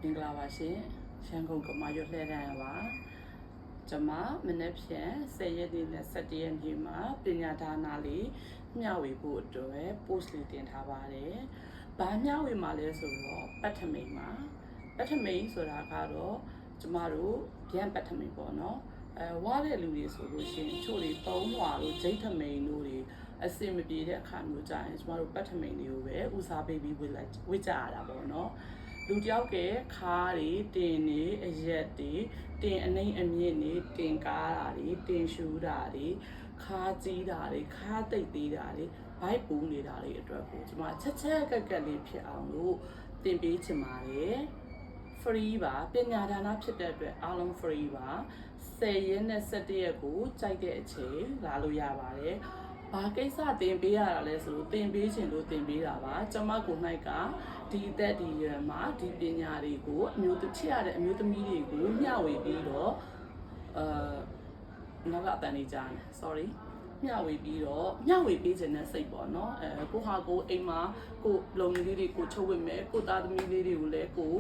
မင်္ဂလာပါရှင်ရန်ကုန်ကမာရွတ်လှည့်တန်းပါကျွန်မမနေ့ဖြန်10ရက်နေ့နဲ့17ရက်နေ့မှာပညာဒါနလေးမျှဝေဖို့အတွက် post လေးတင်ထားပါတယ်။ဘာမျှဝေမှာလဲဆိုတော့ပထမိန်မှာပထမိန်ဆိုတာကတော့ကျမတို့ဗျံပထမိန်ပေါ့နော်။ဝါတဲ့လူတွေဆိုလို့ရှိရင်ချို့တွေသုံးဝါလို့ဂျိတ်ထမိန်တို့တွေအစင်မပြေတဲ့အခါမျိုးကြရင်ကျမတို့ပထမိန်တွေကိုပဲဦးစားပေးပြီးဝစ်ကြရတာပေါ့နော်။လူတယောက်ကခါးတွေတင်နေအရက်တွေတင်အနှိမ့်အမြင့်တွေတင်ကားတာတွေတင်ရှူတာတွေခါးကြီးတာတွေခါးတိတ်သေးတာတွေဘိုက်ပူနေတာတွေအတွက်ကိုကျွန်မချက်ချက်ကက်ကက်လေးဖြစ်အောင်လို့တင်ပေးချင်ပါတယ် free ပါပညာဒါနဖြစ်တဲ့အတွက်အားလုံး free ပါ10ရက်နဲ့17ရက်ကိုကြိုက်တဲ့အချိန်လာလို့ရပါတယ်ဘာကိစ္စတင်ပေးရတာလဲဆိုလို့တင်ပေးခြင်းလို့တင်ပေးတာပါကျွန်မကို၌ကဒီအသက်ဒီရွယ်မှာဒီပညာတွေကိုအမျိုးတစ်ချက်ရတဲ့အမျိုးသမီးတွေကိုမျှဝေပြီးတော့နောက်ကအတန်လေးကြားနေ sorry မျှဝေပြီးတော့မျှဝေပေးခြင်းနဲ့စိတ်ပေါ့နော်ကိုဟာကိုအိမ်မှာကိုလုံလေးတွေကိုချုပ်ဝစ်မယ်ကိုသားသမီးလေးတွေကိုလည်းကို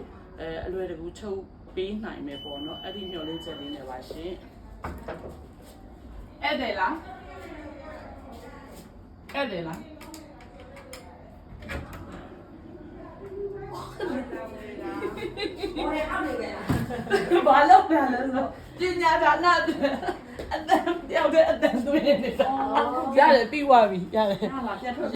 အလွယ်တကူချုပ်ပေးနိုင်မယ်ပေါ့နော်အဲ့ဒီမျှော်လင့်ချက်လေးနဲ့ပါရှင်အဲ့ဒါလားအဲ့ဒါလားဘာလို့ပြန်လဲဆိုပညာဒါနအတန်တယောက်တည်းအတန်သွင်းနေတာရတယ်ပြီးသွားပြီရတယ်